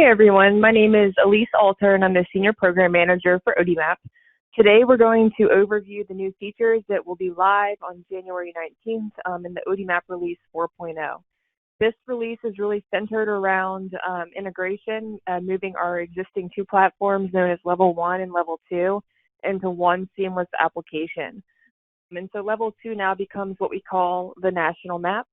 Hi everyone, my name is Elise Alter and I'm the Senior Program Manager for ODMAP. Today we're going to overview the new features that will be live on January 19th in the ODMAP release 4.0. This release is really centered around integration, moving our existing two platforms known as Level 1 and Level 2 into one seamless application. And so Level 2 now becomes what we call the national map.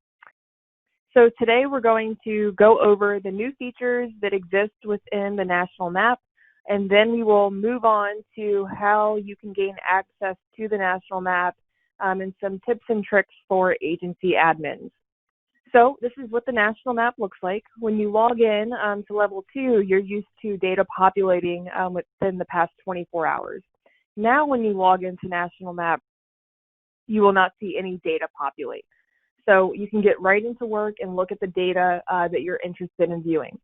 So today we're going to go over the new features that exist within the national map, and then we will move on to how you can gain access to the national map and some tips and tricks for agency admins. So this is what the national map looks like. When you log in to Level 2, you're used to data populating within the past 24 hours. Now when you log into national map, you will not see any data populate. So you can get right into work and look at the data that you're interested in viewing.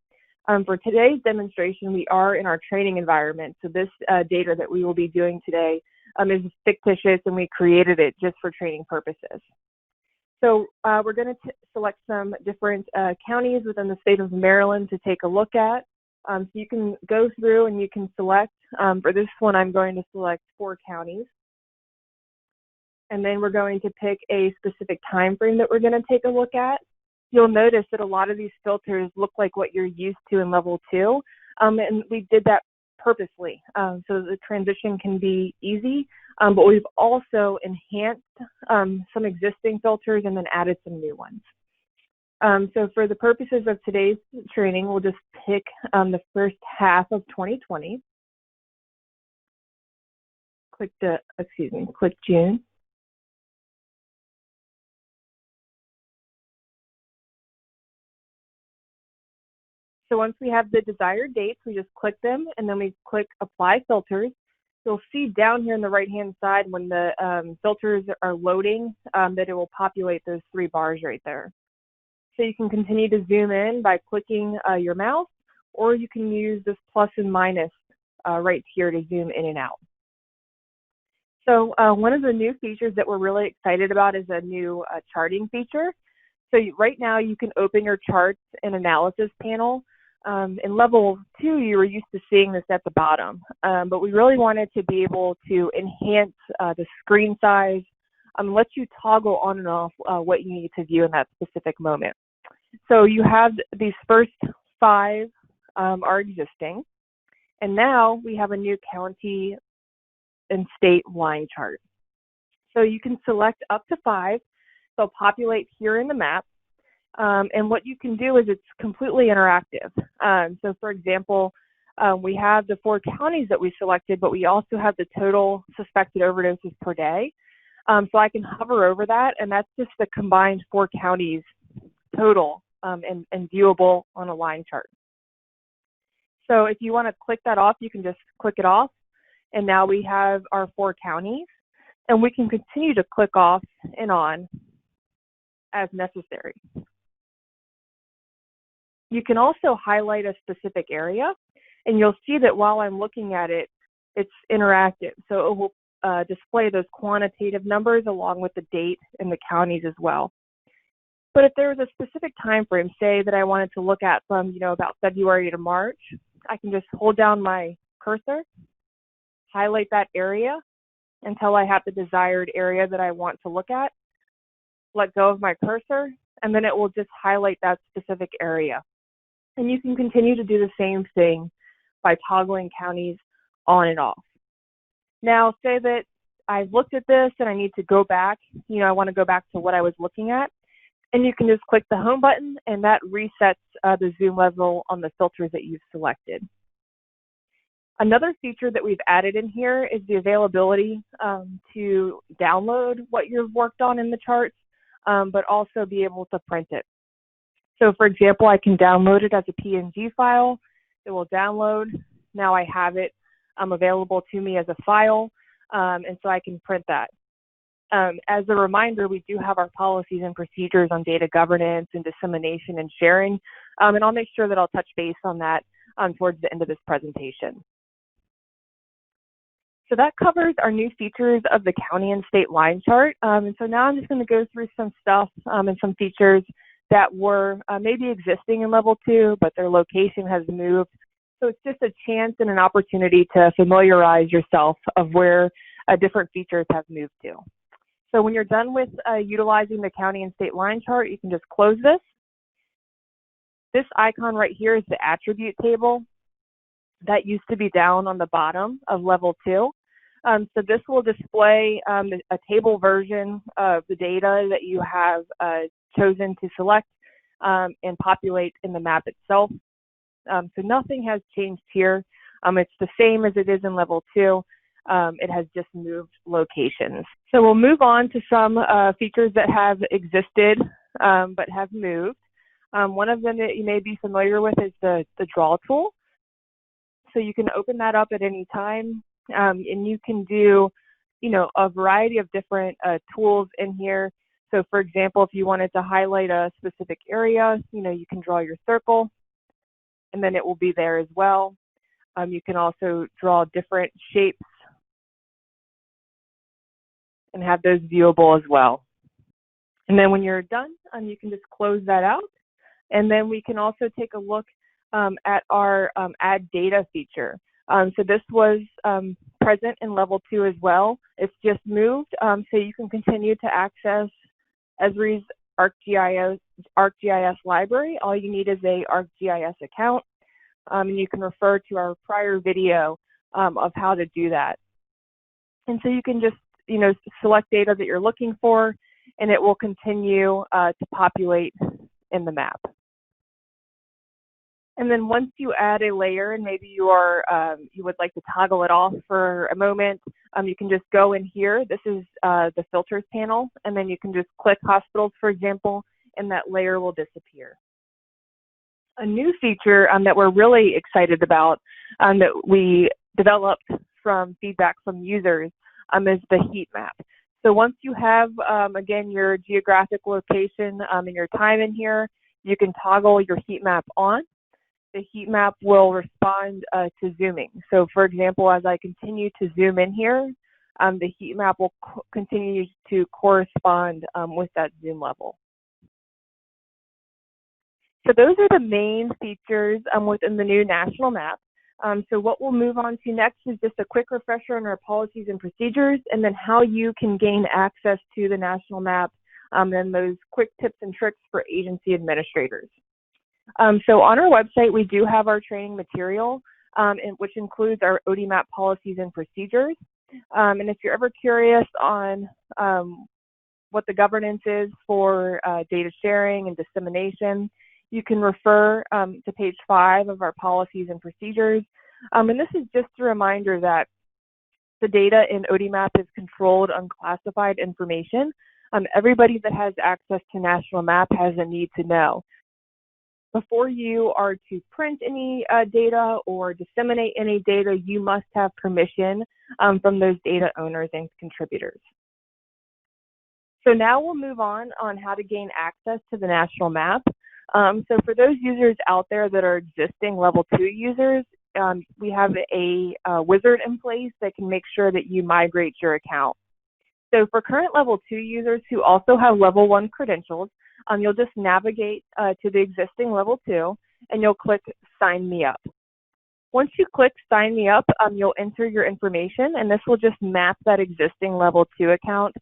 For today's demonstration, we are in our training environment. So this data that we will be doing today is fictitious, and we created it just for training purposes. So we're going to select some different counties within the state of Maryland to take a look at. So you can go through and you can select. For this one, I'm going to select 4 counties. And then we're going to pick a specific time frame that we're going to take a look at. You'll notice that a lot of these filters look like what you're used to in Level 2, and we did that purposely so the transition can be easy, but we've also enhanced some existing filters and then added some new ones. So for the purposes of today's training, we'll just pick the first half of 2020. Click June. So once we have the desired dates, we just click them and then we click Apply Filters. You'll see down here on the right-hand side when the filters are loading that it will populate those 3 bars right there. So you can continue to zoom in by clicking your mouse, or you can use this plus and minus right here to zoom in and out. So one of the new features that we're really excited about is a new charting feature. So right now you can open your charts and analysis panel. In Level 2, you were used to seeing this at the bottom, but we really wanted to be able to enhance the screen size, let you toggle on and off what you need to view in that specific moment. So you have these first 5 are existing, and now we have a new county and state line chart. So you can select up to 5. They'll populate here in the map. And what you can do is it's completely interactive. So for example, we have the 4 counties that we selected, but we also have the total suspected overdoses per day. So I can hover over that, and that's just the combined 4 counties total and viewable on a line chart. So if you want to click that off, you can just click it off. And now we have our 4 counties, and we can continue to click off and on as necessary. You can also highlight a specific area, and you'll see that while I'm looking at it, it's interactive. So it will display those quantitative numbers along with the date and the counties as well. But if there was a specific time frame, say that I wanted to look at from, about February to March, I can just hold down my cursor, highlight that area until I have the desired area that I want to look at, let go of my cursor, and then it will just highlight that specific area. And you can continue to do the same thing by toggling counties on and off. Now, say that I've looked at this and I need to go back, I want to go back to what I was looking at, and you can just click the home button and that resets the zoom level on the filters that you've selected. Another feature that we've added in here is the availability to download what you've worked on in the charts, but also be able to print it. So for example, I can download it as a PNG file. It will download. Now I have it available to me as a file, and so I can print that. As a reminder, we do have our policies and procedures on data governance and dissemination and sharing, and I'll make sure that I'll touch base on that towards the end of this presentation. So that covers our new features of the county and state line chart. And so now I'm just going to go through some stuff and some features that were maybe existing in level 2, but their location has moved. So it's just a chance and an opportunity to familiarize yourself of where different features have moved to. So when you're done with utilizing the county and state line chart, you can just close this. This icon right here is the attribute table that used to be down on the bottom of level 2. So this will display a table version of the data that you have chosen to select and populate in the map itself. So nothing has changed here. It's the same as it is in level 2. It has just moved locations. So we'll move on to some features that have existed but have moved. One of them that you may be familiar with is the draw tool. So you can open that up at any time, and you can do, a variety of different tools in here. So for example, if you wanted to highlight a specific area, you can draw your circle, and then it will be there as well. You can also draw different shapes and have those viewable as well. And then when you're done, you can just close that out. And then we can also take a look at our add data feature. So this was present in level 2 as well. It's just moved, so you can continue to access Esri's ArcGIS library. All you need is a ArcGIS account, and you can refer to our prior video of how to do that. And so you can just, select data that you're looking for, and it will continue to populate in the map. And then once you add a layer and maybe you would like to toggle it off for a moment, you can just go in here. This is the filters panel, and then you can just click hospitals, for example, and that layer will disappear. A new feature that we're really excited about that we developed from feedback from users is the heat map. So once you have, again, your geographic location and your time in here, you can toggle your heat map on. The heat map will respond to zooming. So for example, as I continue to zoom in here, the heat map will continue to correspond with that zoom level. So those are the main features within the new national map. So what we'll move on to next is just a quick refresher on our policies and procedures, and then how you can gain access to the national map, and those quick tips and tricks for agency administrators. So on our website, we do have our training material, which includes our ODMAP policies and procedures. And if you're ever curious on what the governance is for data sharing and dissemination, you can refer to page 5 of our policies and procedures. And this is just a reminder that the data in ODMAP is controlled, unclassified information. Everybody that has access to national map has a need to know. Before you are to print any data or disseminate any data, you must have permission from those data owners and contributors. So now we'll move on how to gain access to the national map. So for those users out there that are existing level 2 users, we have a wizard in place that can make sure that you migrate your account. So for current level 2 users who also have level 1 credentials, you'll just navigate to the existing level 2, and you'll click Sign Me Up. Once you click Sign Me Up, you'll enter your information, and this will just map that existing level 2 account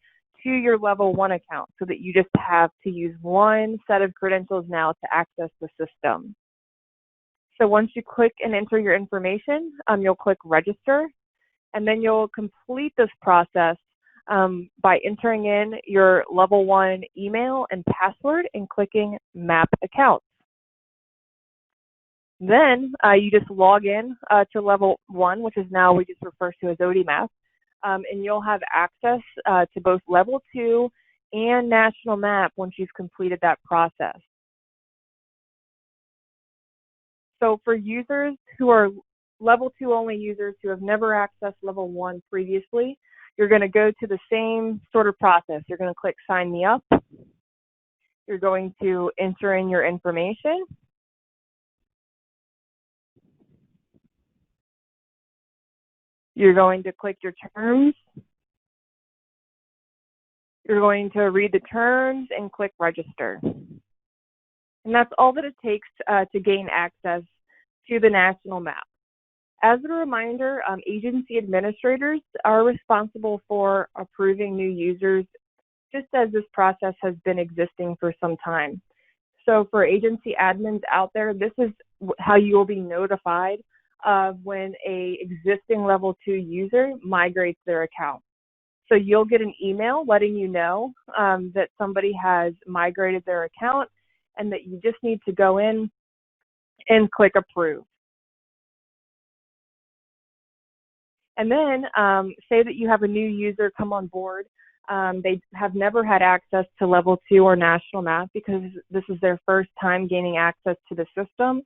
to your level 1 account, so that you just have to use one set of credentials now to access the system. So once you click and enter your information, you'll click Register, and then you'll complete this process by entering in your level 1 email and password and clicking Map Accounts. Then you just log in to level 1, which is now we just refer to as ODMAP, and you'll have access to both level 2 and national map once you've completed that process. So for users who are level 2 only users who have never accessed level 1 previously, you're going to go to the same sort of process. You're going to click Sign Me Up. You're going to enter in your information. You're going to click your terms. You're going to read the terms and click Register. And that's all that it takes to gain access to the national map. As a reminder, agency administrators are responsible for approving new users, just as this process has been existing for some time. So for agency admins out there, this is how you will be notified of when a existing level 2 user migrates their account. So you'll get an email letting you know that somebody has migrated their account and that you just need to go in and click approve. And then say that you have a new user come on board. They have never had access to level 2 or national map because this is their first time gaining access to the system.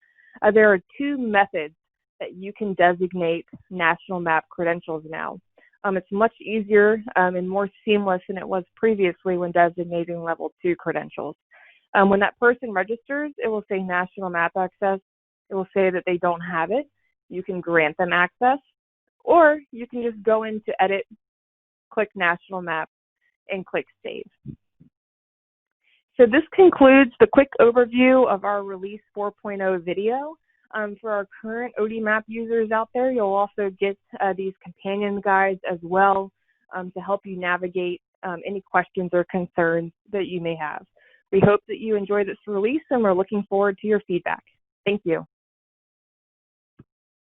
There are 2 methods that you can designate national map credentials now. It's much easier and more seamless than it was previously when designating level 2 credentials. When that person registers, it will say national map access. It will say that they don't have it. You can grant them access, or you can just go into edit, click national map, and click save. So this concludes the quick overview of our release 4.0 video. For our current ODMAP users out there, you'll also get these companion guides as well to help you navigate any questions or concerns that you may have. We hope that you enjoy this release, and we're looking forward to your feedback. Thank you.